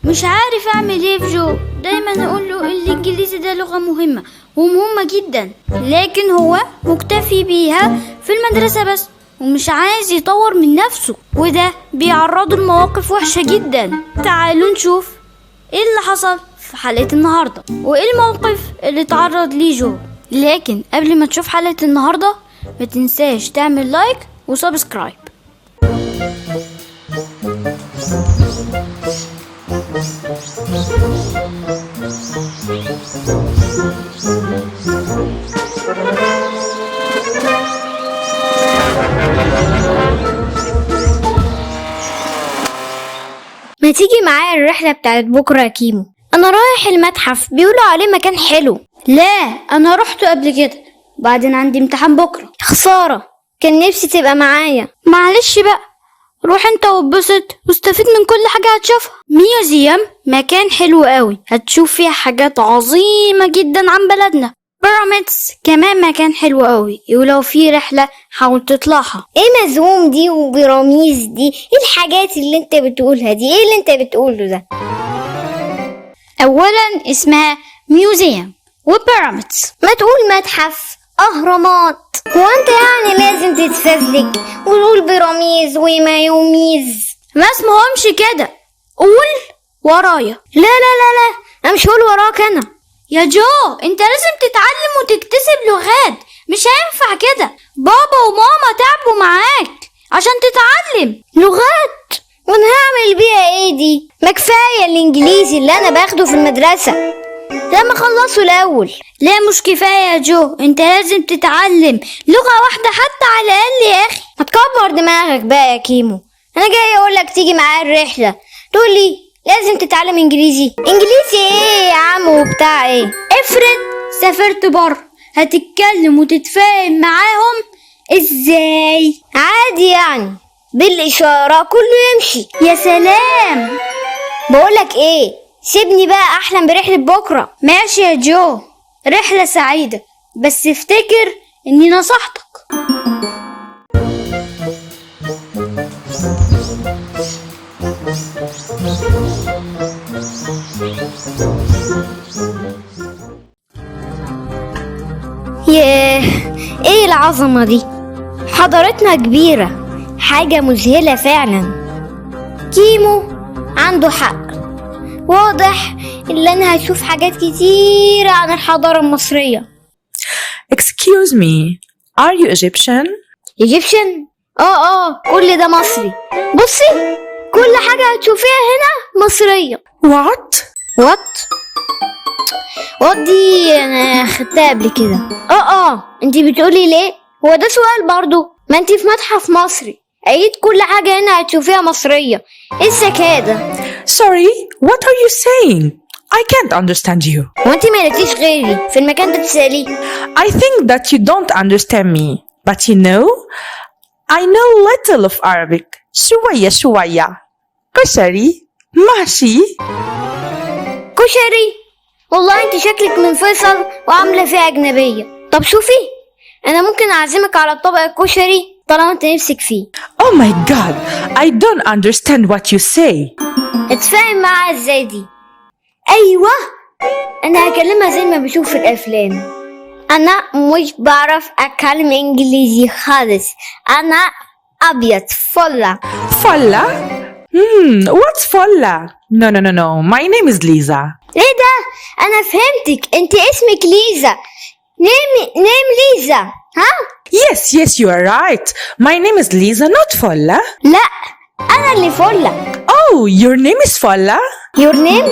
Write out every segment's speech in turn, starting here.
مش عارف اعمل ايه في جو. دايما اقول له الانجليزي ده لغة مهمة ومهمة جدا، لكن هو مكتفي بيها في المدرسة بس ومش عايز يطور من نفسه، وده بيعرضه لمواقف وحشة جدا. تعالوا نشوف ايه اللي حصل في حلقة النهاردة وايه الموقف اللي اتعرض ليه جو. لكن قبل ما تشوف حلقة النهاردة ما تنساش تعمل لايك وسبسكرايب. ما تيجي معايا الرحلة بتاعت بكرة يا كيمو؟ أنا رايح المتحف، بيقولوا عليه مكان حلو. لا، انا رحت قبل كده، بعدين عندي امتحان بكرة. خسارة، كان نفسي تبقى معايا. معلش بقى، روح انت واتبسط واستفيد من كل حاجة هتشوفها. ميوزيوم مكان حلو قوي، هتشوف فيها حاجات عظيمة جدا عن بلدنا. بيراميدز كمان مكان حلو قوي، ولو في رحلة حاول تطلعها. ايه مزوم دي وبراميز دي؟ ايه الحاجات اللي انت بتقولها دي؟ ايه اللي انت بتقوله ده؟ اولا اسمها ميوزيوم وبيراميدز. ما تقول متحف، اهرامات. هو انت يعني لازم تتفزلك وتقول براميز ومايوميز؟ ما اسمهمش كده، قول ورايا. لا لا لا لا، انا مش هقول وراك انا. يا جو، انت لازم تتعلم وتكتسب لغات، مش هينفع كده. بابا وماما تعبوا معاك عشان تتعلم لغات؟ وانا هعمل بيها ايه دي؟ ما كفايه الانجليزي اللي انا باخده في المدرسه، لما اخلصه الاول. لا مش كفايه يا جو، انت لازم تتعلم لغه واحده حتى على الاقل يا اخي. ما تكبر دماغك بقى يا كيمو، انا جاي اقولك تيجي معايا الرحله تقولي لازم تتعلم انجليزي. انجليزي ايه يا عم وبتاع ايه؟ افرض سافرت بره، هتتكلم وتتفاهم معاهم ازاي؟ عادي يعني، بالاشاره كله يمشي. يا سلام. بقولك ايه، سيبني بقى احلم برحله بكره. ماشي يا جو، رحله سعيده، بس افتكر اني نصحتك. ياه، ايه العظمه دي! حضارتنا كبيره، حاجه مذهله فعلا. كيمو عنده حق، واضح ان انا هشوف حاجات كتيره عن الحضاره المصريه. Excuse me, are you Egyptian? ايجيبشن؟ كل ده مصري. بصي، كل حاجه هتشوفيها هنا مصريه. What? وات دي انا خدتها قبل كده. انتي بتقولي ليه؟ هو ده سؤال برضو؟ ما انتي في متحف مصري، اكيد كل حاجه هنا هتشوفيها مصريه. ايه الذكاء ده؟ Sorry, what are you saying? I can't understand you. هو انتي ما لقيتيش غيري في المكان ده تساليه؟ I think that you don't understand me. But you know, I know little of Arabic. شوية شوية. كشري، محشي. كشري؟ والله انتي شكلك من فيصل وعامله فيها اجنبيه. طب شوفي، انا ممكن اعزمك على طبق الكشري طالما انت نفسك فيه. Oh my God, I don't understand what you say. اتفاهم معاها ازاي دي؟ ايوه، انا هكلمها زي ما بشوف في الافلام. انا مش بعرف اتكلم انجليزي خالص، انا ابيض فله. Falla? What's Falla? No. My name is Lisa. ايه ده؟ انا فهمتك، انت اسمك ليزا. نيم ليزا، ها؟ Yes, you are right. My name is Lisa, not Falla. لا، انا اللي فله. Oh, your name is Falla? يور نيم؟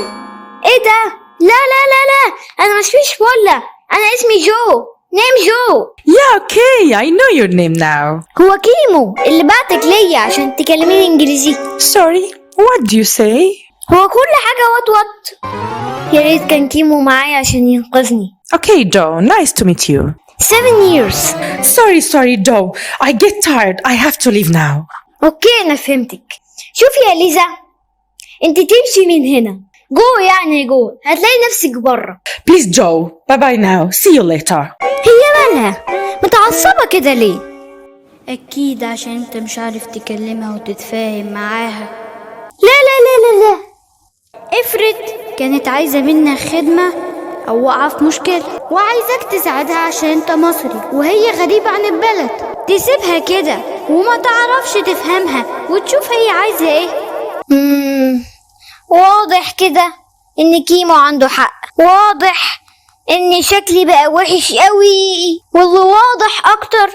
ايه ده؟ لا لا لا لا، انا مش فله، انا اسمي جو. نيم جو. Yeah, okay, I know your name now. هو كيمو اللي بعتك ليا عشان تكلميني انجليزي. Sorry, what do you say? هو كل حاجة وات. يا ريت كان كيمو معايا عشان ينقذني. Okay, Joe, nice to meet you. 7 years. Sorry, Joe. I get tired. I have to leave now. اوكي، انا فهمتك. شوفي يا ليزا، انت تمشي من هنا جو، هتلاقي نفسك بره. Please, Joe. Bye now. See you later. هي مالها متعصبة كده ليه؟ اكيد عشان انت مش عارف تكلمها وتتفاهم معاها. لا لا لا لا لا، افرض كانت عايزة منك خدمة أو واقعة في مشكلة وعايزك تساعدها عشان انت مصري وهي غريبة عن البلد، تسيبها كده وما تعرفش تفهمها وتشوف هي عايزة ايه؟ واضح كده ان كيمو عنده حق، واضح ان شكلي بقى وحش قوي، واللي واضح اكتر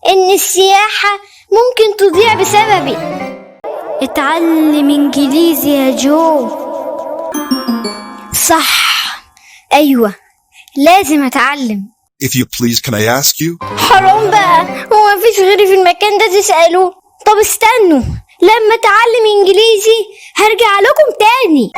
ان السياحة ممكن تضيع بسببي. اتعلم انجليزي يا جو. صح، ايوه لازم اتعلم. If you please, can I ask you? حرام بقى، هو مفيش غيري في المكان ده تسألوه؟ طب استنوا، لما اتعلم انجليزي هرجع لكم تاني.